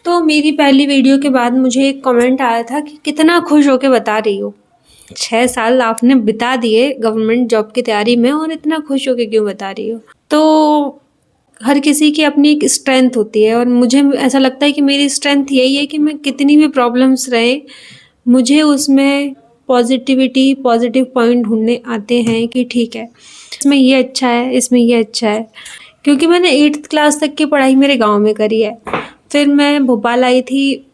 तो मेरी पहली वीडियो के बाद मुझे एक कमेंट आया था कि कितना खुश होके बता रही हो। 6 साल आपने बिता दिए गवर्नमेंट जॉब की तैयारी में और इतना खुश होके क्यों बता रही हो? तो हर किसी की अपनी एक स्ट्रेंथ होती है और मुझे ऐसा लगता है कि मेरी स्ट्रेंथ यही है कि मैं कितनी भी प्रॉब्लम्स रहे, मुझे उसमें पॉजिटिविटी, पॉजिटिव पॉइंट ढूँढने आते हैं कि ठीक है, इसमें ये अच्छा है, इसमें ये अच्छा है। क्योंकि मैंने 8th क्लास तक की पढ़ाई मेरे गाँव में करी है। फिर मैं भोपाल आई थी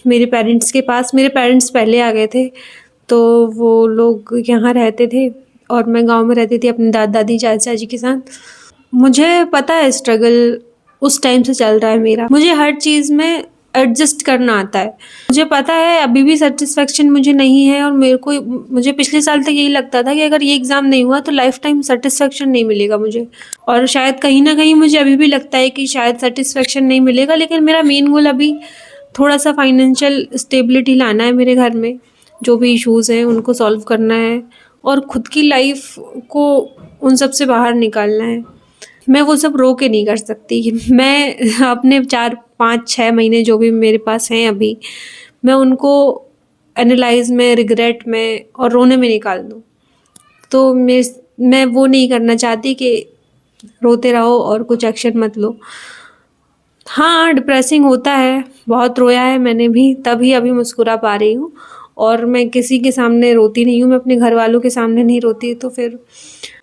मेरे पेरेंट्स के पास। मेरे पेरेंट्स पहले आ गए थे, तो वो लोग यहाँ रहते थे और मैं गाँव में रहती थी अपने दादा-दादी, चाचा-चाची के साथ। मुझे पता है स्ट्रगल उस टाइम से चल रहा है मेरा। मुझे हर चीज़ में एडजस्ट करना आता है। मुझे पता है अभी भी सैटिस्फैक्शन मुझे नहीं है और मुझे पिछले साल तक यही लगता था कि अगर ये एग्ज़ाम नहीं हुआ तो लाइफ़ टाइम सैटिस्फैक्शन नहीं मिलेगा मुझे। और शायद कहीं न कहीं मुझे अभी भी लगता है कि शायद सैटिस्फैक्शन नहीं मिलेगा, लेकिन मेरा मेन गोल अभी थोड़ा-सा फाइनेंशियल स्टेबिलिटी लाना है मेरे घर में। जो भी इश्यूज़ हैं उनको सॉल्व करना है और खुद की लाइफ़ को उन सब से बाहर निकालना है। मैं वो सब रोक के नहीं कर सकती। मैं अपने 4, 5, 6 महीने जो भी मेरे पास हैं अभी, मैं उनको एनालाइज़ में, रिग्रेट में और रोने में निकाल दूँ। तो मैं वो नहीं करना चाहती कि रोते रहो और कुछ एक्शन मत लो। हाँ, डिप्रेसिंग होता है, बहुत रोया है मैंने भी, तभी अभी मुस्कुरा पा रही हूँ और मैं किसी के सामने रोती नहीं हूँ, मैं अपने घरवालों के सामने नहीं रोती, तो फिर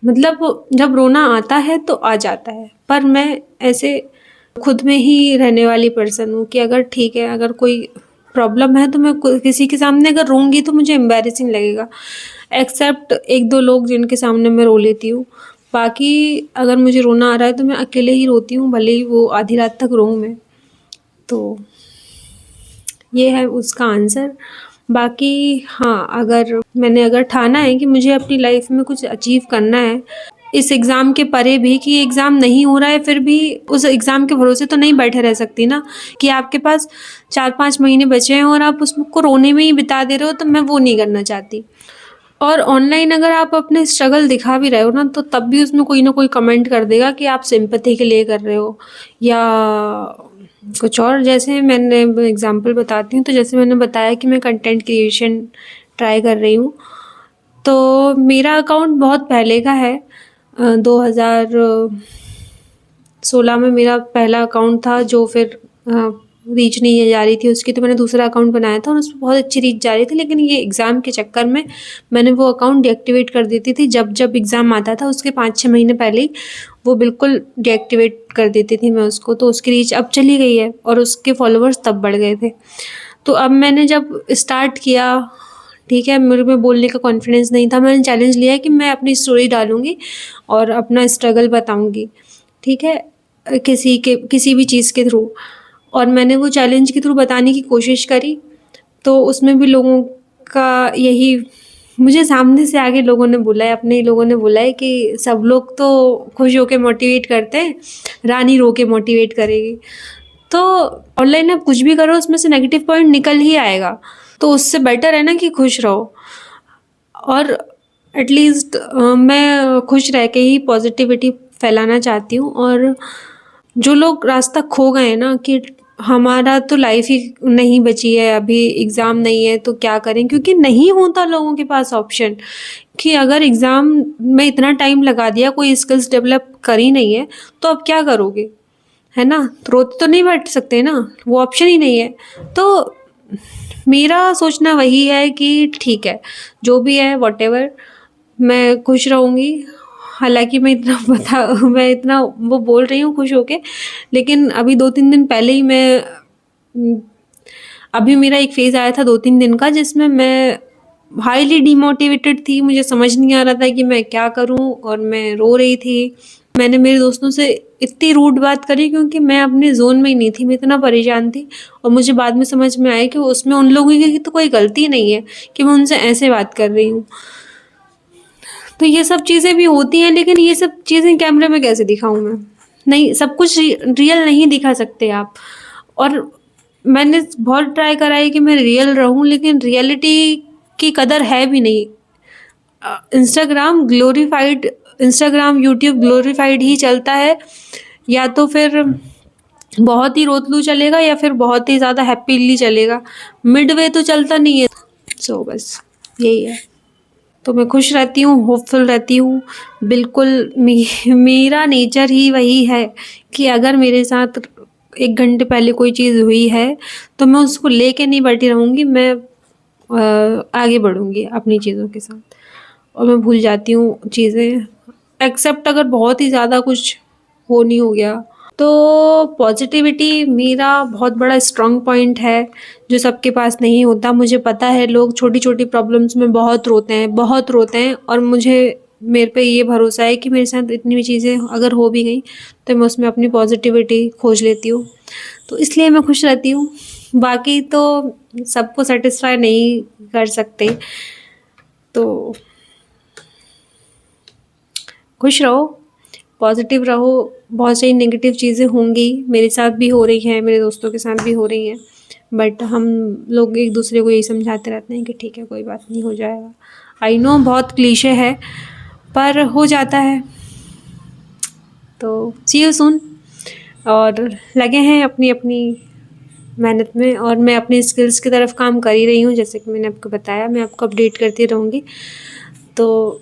मतलब जब रोना आता है तो आ जाता है। पर मैं ऐसे खुद में ही रहने वाली पर्सन हूँ कि अगर ठीक है, अगर कोई प्रॉब्लम है तो मैं किसी के सामने अगर रोऊँगी तो मुझे एम्बैरेसिंग लगेगा। एक्सेप्ट 1-2 लोग जिनके सामने मैं रो लेती हूँ। बाकी अगर मुझे रोना आ रहा है तो मैं अकेले ही रोती हूँ, भले ही वो आधी रात तक रोऊँ मैं। तो ये है उसका आंसर। बाकी हाँ, अगर ठाना है कि मुझे अपनी लाइफ में कुछ अचीव करना है, इस एग्ज़ाम के परे भी कि एग्ज़ाम नहीं हो रहा है फिर भी उस एग्ज़ाम के भरोसे तो नहीं बैठे रह सकती ना, कि आपके पास 4-5 महीने बचे हैं और आप उसको रोने में ही बिता दे रहे हो, तो मैं वो नहीं करना चाहती। और ऑनलाइन अगर आप अपने स्ट्रगल दिखा भी रहे हो ना, तो तब भी उसमें कोई ना कोई कमेंट कर देगा कि आप सिंपैथी के लिए कर रहे हो या कुछ और। जैसे मैंने एग्ज़ाम्पल बताती हूँ, तो जैसे मैंने बताया कि मैं कंटेंट क्रिएशन ट्राई कर रही हूँ, तो मेरा अकाउंट बहुत पहले का है। 2016 में मेरा पहला अकाउंट था जो फिर रीच नहीं जा रही थी उसकी, तो मैंने दूसरा अकाउंट बनाया था और उसमें बहुत अच्छी रीच जा रही थी, लेकिन ये एग्ज़ाम के चक्कर में मैंने वो अकाउंट डीएक्टिवेट कर देती थी। जब एग्ज़ाम आता था उसके 5-6 महीने पहले ही वो बिल्कुल डीएक्टिवेट कर देती थी मैं उसको, तो उसकी रीच अब चली गई है और उसके फॉलोवर्स तब बढ़ गए थे। तो अब मैंने जब स्टार्ट किया, ठीक है, मेरे में बोलने का कॉन्फिडेंस नहीं था, मैंने चैलेंज लिया कि मैं अपनी स्टोरी डालूँगी और अपना स्ट्रगल बताऊँगी, ठीक है, किसी भी चीज़ के थ्रू। और मैंने वो चैलेंज के थ्रू बताने की कोशिश करी, तो उसमें भी लोगों का यही, मुझे सामने से आगे लोगों ने बोला है, अपने ही लोगों ने बोला है कि सब लोग तो खुश होके मोटिवेट करते हैं, रानी रो के मोटिवेट करेगी। तो ऑनलाइन आप कुछ भी करो उसमें से नेगेटिव पॉइंट निकल ही आएगा, तो उससे बेटर है ना कि खुश रहो। और एटलीस्ट मैं खुश रह के ही पॉजिटिविटी फैलाना चाहती हूँ। और जो लोग रास्ता खो गए हैं ना कि हमारा तो लाइफ ही नहीं बची है, अभी एग्ज़ाम नहीं है तो क्या करें, क्योंकि नहीं होता लोगों के पास ऑप्शन कि अगर एग्ज़ाम में इतना टाइम लगा दिया, कोई स्किल्स डेवलप करी नहीं है, तो अब क्या करोगे, है ना? तो रोते तो नहीं बैठ सकते ना, वो ऑप्शन ही नहीं है। तो मेरा सोचना वही है कि ठीक है, जो भी है व्हाटएवर, मैं खुश रहूँगी। हालाँकि मैं इतना वो बोल रही हूँ खुश होके, लेकिन अभी 2-3 दिन पहले ही अभी मेरा एक फ़ेज़ आया था 2-3 दिन का, जिसमें मैं हाईली डिमोटिवेटेड थी, मुझे समझ नहीं आ रहा था कि मैं क्या करूँ और मैं रो रही थी। मैंने मेरे दोस्तों से इतनी रूड बात करी क्योंकि मैं अपने ज़ोन में ही नहीं थी, मैं इतना परेशान थी। और मुझे बाद में समझ में आया कि उसमें उन लोगों की तो कोई गलती नहीं है कि मैं उनसे ऐसे बात कर रही हूँ। तो ये सब चीज़ें भी होती हैं, लेकिन ये सब चीज़ें कैमरे में कैसे दिखाऊँ मैं? नहीं, सब कुछ रियल नहीं दिखा सकते आप। और मैंने बहुत ट्राई करा है कि मैं रियल रहूँ, लेकिन रियलिटी की कदर है भी नहीं। इंस्टाग्राम, यूट्यूब ग्लोरीफाइड ही चलता है, या तो फिर बहुत ही रोतलू चलेगा या फिर बहुत ही ज़्यादा हैप्पीली चलेगा, मिडवे तो चलता नहीं है। सो बस यही है। तो मैं खुश रहती हूँ, होपफुल रहती हूँ। बिल्कुल मेरा नेचर ही वही है कि अगर मेरे साथ 1 घंटे पहले कोई चीज़ हुई है, तो मैं उसको लेके नहीं बैठी रहूँगी, मैं आगे बढ़ूँगी अपनी चीज़ों के साथ और मैं भूल जाती हूँ चीज़ें, एक्सेप्ट अगर बहुत ही ज़्यादा कुछ वो नहीं हो गया। तो पॉज़िटिविटी मेरा बहुत बड़ा स्ट्रॉन्ग पॉइंट है, जो सबके पास नहीं होता। मुझे पता है लोग छोटी-छोटी प्रॉब्लम्स में बहुत रोते हैं और मेरे पे ये भरोसा है कि मेरे साथ इतनी भी चीज़ें अगर हो भी गई, तो मैं उसमें अपनी पॉज़िटिविटी खोज लेती हूँ। तो इसलिए मैं खुश रहती हूँ। बाकी तो सबको सैटिस्फाई नहीं कर सकते, तो खुश रहो, पॉज़िटिव रहो। बहुत सारी नेगेटिव चीज़ें होंगी, मेरे साथ भी हो रही हैं, मेरे दोस्तों के साथ भी हो रही हैं, बट हम लोग एक दूसरे को यही समझाते रहते हैं कि ठीक है, कोई बात नहीं, हो जाएगा। आई नो बहुत क्लीशे है, पर हो जाता है। तो सी यू सून। और लगे हैं अपनी अपनी मेहनत में, और मैं अपनी स्किल्स की तरफ काम कर ही रही हूँ, जैसे कि मैंने आपको बताया, मैं आपको अपडेट करती रहूँगी। तो